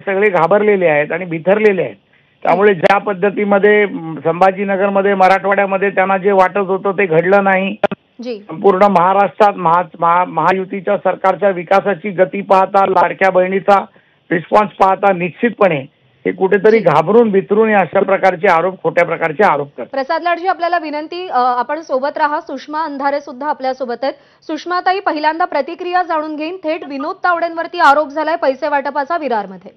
सगळे घाबरलेले आहेत आणि बिथरलेले आहेत. त्यामुळे ज्या पद्धतीमध्ये संभाजीनगरमध्ये मराठवाड्यामध्ये त्यांना जे वाटत होतं ते घडलं नाही. संपूर्ण महाराष्ट्रात महायुतीच्या सरकारच्या विकासाची गती पाहता, लाडक्या बहिणीचा रिस्पॉन्स पाहता निश्चितपणे हे कुठेतरी घाबरून बिथरून अशा प्रकारचे आरोप, खोट्या प्रकारचे आरोप करतात. प्रसाद लाडजी, आपल्याला विनंती, आपण सोबत राहा. सुषमा अंधारे सुद्धा आपल्या सोबत आहेत. सुषमाताई, पहिल्यांदा प्रतिक्रिया जाणून घेईन. थेट विनोद तावडेंवरती आरोप झालाय पैसे वाटपाचा विरारमध्ये.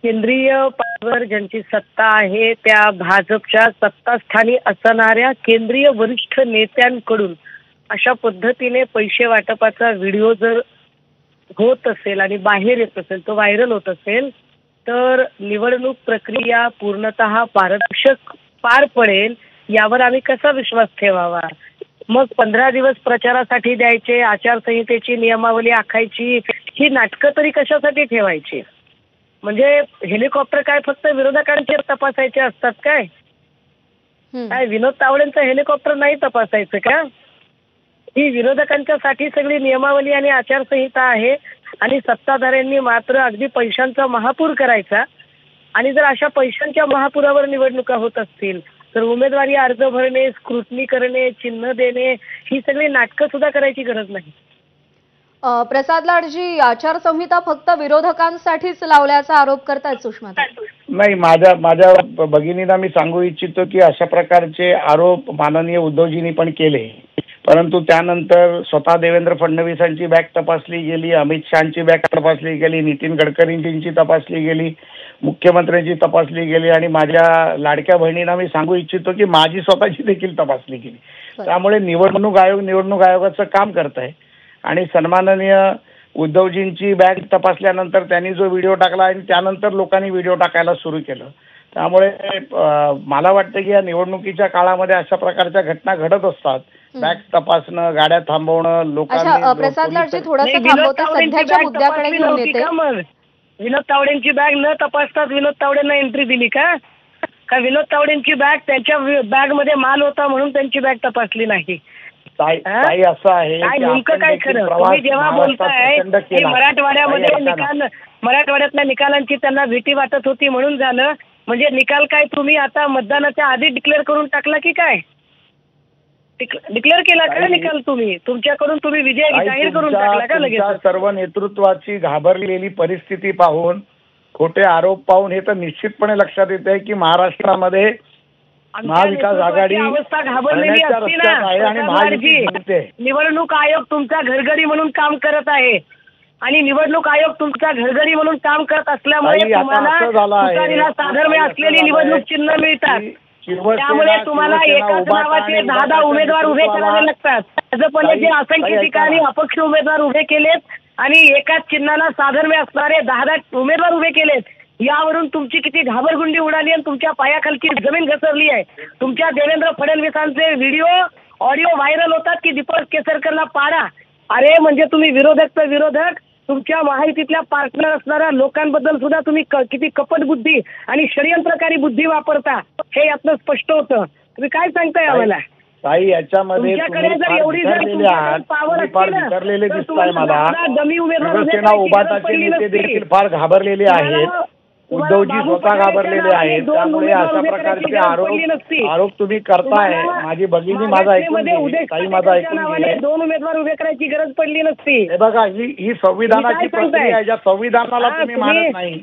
केंद्रीय पातळीवर ज्यांची सत्ता आहे त्या भाजपच्या सत्तास्थानी असणाऱ्या केंद्रीय वरिष्ठ नेत्यांकडून अशा पद्धतीने पैसे वाटपाचा व्हिडिओ जर होत असेल आणि बाहेर येत असेल, तो व्हायरल होत असेल, तर निवडणूक प्रक्रिया पूर्णतः पारदर्शक पार पडेल यावर आम्ही कसा विश्वास ठेवावा? मग 15 दिवस प्रचारासाठी द्यायचे, आचारसंहितेची नियमावली आखायची, ही नाटकं तरी कशासाठी ठेवायची? म्हणजे हेलिकॉप्टर काय फक्त विरोधकांचे तपासायचे असतात काय? काय विनोद तावडेंचं हेलिकॉप्टर नाही तपासायचं का? ही विरोधकांच्यासाठी सगळी नियमावली आणि आचारसंहिता आहे आणि सत्ताधाऱ्यांनी मात्र अगदी पैशांचा महापूर करायचा. आणि जर अशा पैशांच्या महापुरावर निवडणुका होत असतील तर उमेदवारी अर्ज भरणे, स्क्रुटनी करणे, चिन्ह देणे, ही सगळी नाटकं सुद्धा करायची गरज नाही. प्रसाद लाडजी, आचारसंहिता फक्त विरोधकांसाठीच लावल्याचा आरोप करतायत सुषमा. नाही, माझ्या भगिनीला मी सांगू इच्छितो की अशा प्रकारचे आरोप माननीय उद्धवजींनी पण केले, परंतु त्यानंतर स्वतः देवेंद्र फडणवीसांची बॅग तपासली गेली, अमित शहाची बॅग तपासली गेली, नितीन गडकरींची तपासली गेली, मुख्यमंत्र्यांची तपासली गेली आणि माझ्या लाडक्या बहिणींना मी सांगू इच्छितो की माझी स्वतःची देखील तपासली गेली. त्यामुळे निवडणूक आयोगाचं काम करत आहे आणि सन्माननीय उद्धवजींची बॅग तपासल्यानंतर त्यांनी जो व्हिडिओ टाकला आणि त्यानंतर लोकांनी व्हिडिओ टाकायला सुरू केलं. त्यामुळे मला वाटतं की या निवडणुकीच्या काळामध्ये अशा प्रकारच्या घटना घडत असतात. बॅग तपासणं, गाड्या थांबवणं, लोकांनी. प्रसाद लाडजी, थोडंसं थांबवते, सध्याच्या मुद्द्याकडे घेऊन येते. विनोद तावडेंची बॅग न तपासताच विनोद तावडेंना एंट्री दिली का? विनोद तावडेंची बॅग त्यांच्या बॅग मध्ये माल होता म्हणून त्यांची बॅग तपासली नाही? काही असं आहे नेमकं काय खरं? तुम्ही जेव्हा बोलताय की मराठवाड्यातल्या निकालांची त्यांना भीती वाटत होती म्हणून झालं, म्हणजे निकाल काय तुम्ही आता मतदानाच्या आधी डिक्लेअर करून टाकला की काय? डिक्लेअर केला का निकाल? तुमच्याकडून तुम्ही विजय जाहीर करून टाकला का लगेच? सर्व नेतृत्वाची घाबरलेली परिस्थिती पाहून, खोटे आरोप पाहून हे तर निश्चितपणे लक्षात येत आहे की महाराष्ट्रामध्ये महाविकास आघाडी अवस्था घाबरलेली असती ना. निवडणूक आयोग तुमचा घरगडी म्हणून काम करत आहे आणि निवडणूक आयोग तुमचा घरगडी म्हणून काम करत असल्यामुळे तुम्हाला साधर्म्य असलेली निवडणूक चिन्ह मिळतात. त्यामुळे तुम्हाला एकाच नावाचे 10 उमेदवार उभे करावे लागतात. भाजपने जे असंख्य ठिकाणी अपक्ष उमेदवार उभे केलेत आणि एकाच चिन्हाला साधर्म्य असणारे 10 उमेदवार उभे केलेत, यावरून तुमची किती घाबरगुंडी उडाली आणि तुमच्या पायाखालची जमीन घसरली आहे. तुमच्या देवेंद्र फडणवीसांचे व्हिडिओ, ऑडिओ व्हायरल होतात की दीपक केसरकरला पाडा. अरे म्हणजे तुम्ही विरोधक तुमच्या महायुतीतल्या पार्टनर असणाऱ्या लोकांबद्दल सुद्धा तुम्ही किती कपट बुद्धी आणि षडयंत्रकारी बुद्धी वापरता हे यातनं स्पष्ट होतं. तुम्ही काय सांगताय आम्हाला? ताई, याच्यामध्ये तुमच्याकडे जर एवढी पावर विसरलेले दिसताय मला. शिवसेना उभाटाचे नेते देखील फार घाबरलेले आहेत, उद्धवजी स्वतः घाबरलेले आहेत. त्यामुळे अशा प्रकारचे आरोप तुम्ही करताय. माझी भगिनी माझा ऐकून घे, ताई माझा ऐकून घे. 2 उमेदवार उभे करायची गरज पडली नसती. हे बघा, ही संविधानाची प्रक्रिया आहे. ज्या संविधानाला तुम्ही मानत नाही,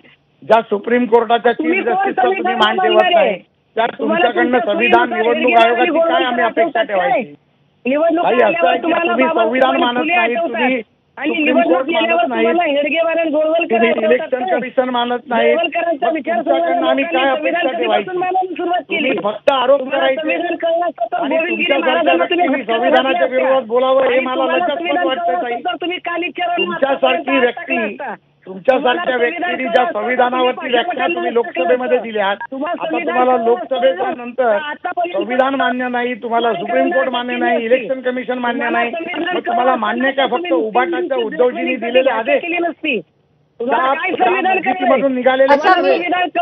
ज्या सुप्रीम कोर्टाच्या चीफ जस्टिसला तुम्ही मान ठेवत नाही, त्या तुमच्याकडनं संविधान, निवडणूक आयोगाची काय आम्ही अपेक्षा ठेवायची? काही असं आहे की तुम्ही संविधान मानत नाही, तुम्ही सुप्रीम कोर्ट मानत नाही, तुम्ही इलेक्शन कमिशन मानत नाही, तुमच्याकडनं आम्ही काय अपेक्षा ठेवायची? तुम्ही फक्त आरोप करायचे आणि तुमच्यासारख्या व्यक्ती संविधानाच्या विरोधात बोलावं हे मला लज्जास्पद वाटतं. तुमच्यासारख्या व्यक्तींनी ज्या संविधानावरती व्याख्या तुम्ही लोकसभेमध्ये दिल्यात, आता तुम्हाला लोकसभेच्या नंतर संविधान मान्य नाही, तुम्हाला सुप्रीम कोर्ट मान्य नाही, इलेक्शन कमिशन मान्य नाही, मग तुम्हाला मान्य काय फक्त उभाटाच्या उद्धवजींनी दिलेले आदेश मधून निघालेले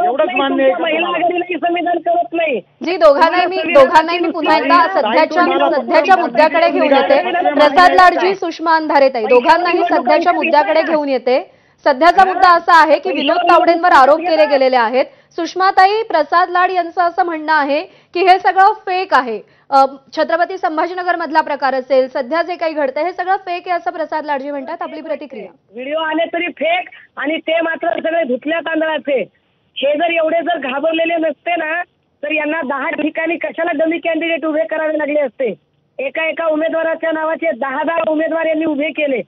एवढंच मान्य आहे? जी, दोघांनाही मी पुन्हा एकदा सध्याच्या मुद्द्याकडे घेऊन येते. प्रसाद लाडजी, सुषमा अंधारे ताई, दोघांनाही सध्याच्या मुद्द्याकडे घेऊन येते. सध्याचा मुद्दा असा आहे की विनोद तावडेंवर आरोप केले गेलेले आहेत. सुषमाताई, प्रसाद लाड यांचं असं म्हणणं आहे की हे सगळं फेक आहे. छत्रपती संभाजीनगर मधला प्रकार असेल, सध्या जे काही घडतंय हे सगळं फेक आहे असं प्रसाद लाडजी म्हणतात. आपली प्रतिक्रिया. व्हिडिओ आले तरी फेक आणि ते मात्र सगळे धुतल्या तांदळाचे. हे जर एवढे जर घाबरलेले नसते ना तर यांना 10 ठिकाणी कशाला डमी कॅन्डिडेट उभे करावे लागले असते. एका उमेदवाराच्या नावाचे 10 उमेदवार यांनी उभे केले.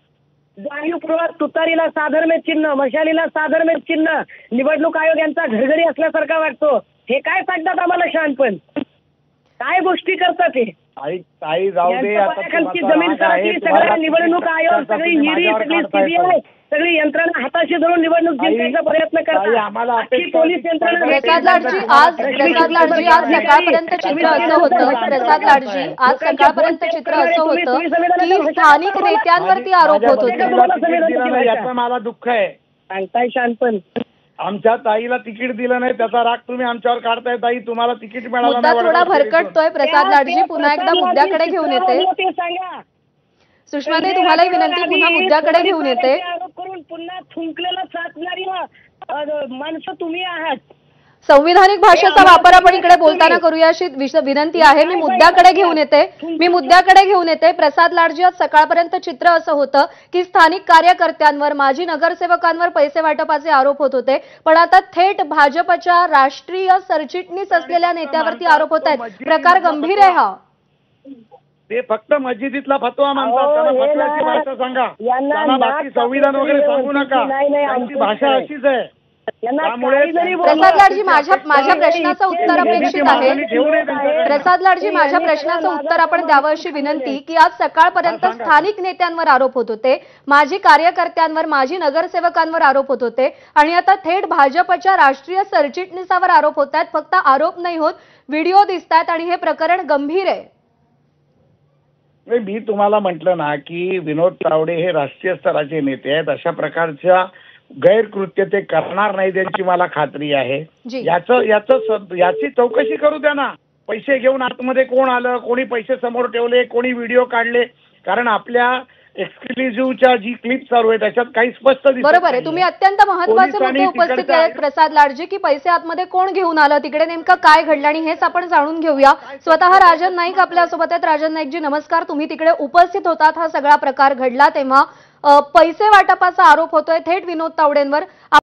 जाणीवपूर्वक तुतारीला साधर्म्य चिन्ह, मशालीला साधर्म्य चिन्ह, निवडणूक आयोग यांचा घरघरी असल्यासारखा वाटतो. हे काय सांगतात आम्हाला शहाणपण? काय गोष्टी करतात हे? ताई जाऊ दे, खालची जमीन सगळ्या निवडणूक आयोग, सगळी ईडी, सगळी सीबीआय, सगळी यंत्रणा हाताशी धरून निवडणूक जिंकायचा प्रयत्न करतात. पोलीस यंत्रणा. प्रसाद लाडजी, आज सकाळपर्यंत चित्र असं होतं. प्रसाद लाडजी, आज सकाळपर्यंत चित्र असं होतं की स्थानिक नेत्यांवरती आरोप होत होते. याचं मला दुःख आहे. सांगताय शहाणपण. आमच्या ताईला तिकीट दिलं नाही त्याचा राग तुम्ही आमच्यावर काढताय. ताई, तुम्हाला तिकीट मिळालं मुद्दा थोडा भरकटतोय. प्रसाद लाडजी, पुन्हा एकदा मुद्द्याकडे घेऊन येते. सुषमाताई, तुम्हालाही विनंती, पुन्हा मुद्द्याकडे घेऊन येते. आरोप करून पुन्हा थुंकलेला साधणारी माणसं तुम्ही आहात. संविधानिक भाषेचा वापर आपण इकडे बोलताना करूया अशी विनंती आहे. मी मुद्द्याकडे घेऊन येते. प्रसाद लाडजी, आज सकाळपर्यंत चित्र असं होतं की स्थानिक कार्यकर्त्यांवर, माजी नगरसेवकांवर पैसे वाटपाचे आरोप होत होते. पण आता थेट भाजपच्या राष्ट्रीय सरचिटणीस असलेल्या नेत्यावरती आरोप होत आहेत. प्रकार गंभीर आहे हा. ते फक्त मस्जिदीतला फतवा मानतात. त्यांना फतव्याची भाषा सांगा. त्यांना बाकी संविधान वगैरे सांगू नका. त्यांची भाषा अशीच आहे. प्रसाद लाडजी, माझ्या प्रश्नाचं उत्तर अपेक्षित आहे. प्रसाद लाडजी, माझ्या प्रश्नाचं उत्तर आपण द्यावं अशी विनंती की आज सकाळपर्यंत स्थानिक नेत्यांवर आरोप होत होते, माजी कार्यकर्त्यांवर, माजी नगरसेवकांवर आरोप होत होते आणि आता थेट भाजपच्या राष्ट्रीय सरचिटणीसावर आरोप होत आहेत. फक्त आरोप नाही होत, व्हिडिओ दिसतात आणि हे प्रकरण गंभीर आहे. मी तुम्हाला म्हटलं ना की विनोद तावडे हे राष्ट्रीय स्तराचे नेते आहेत. अशा प्रकारच्या गैरकृत्य ते करणार नाही त्यांची मला खात्री आहे. याची चौकशी करू द्या ना. पैसे घेऊन आतमध्ये कोण आलं, कोणी पैसे समोर ठेवले, कोणी व्हिडिओ काढले. कारण आपल्या एक्सक्लुझिव्हच्या जी क्लिप चालू आहे त्याच्यात काही स्पष्ट दिसत. बरोबर आहे. तुम्ही अत्यंत महत्त्वाचे मुद्दे उपस्थित केलेत प्रसाद लाडजी की पैसे आतमध्ये कोण घेऊन आलं, तिकडे नेमकं काय घडलं आणि हेच आपण जाणून घेऊया. स्वतः राजन नाईक आपल्यासोबत आहेत. राजन नाईकजी, नमस्कार. तुम्ही तिकडे उपस्थित होतात. हा सगळा प्रकार घडला तेव्हा पैसे वाटपाचा आरोप होतोय थेट विनोद तावडेंवर.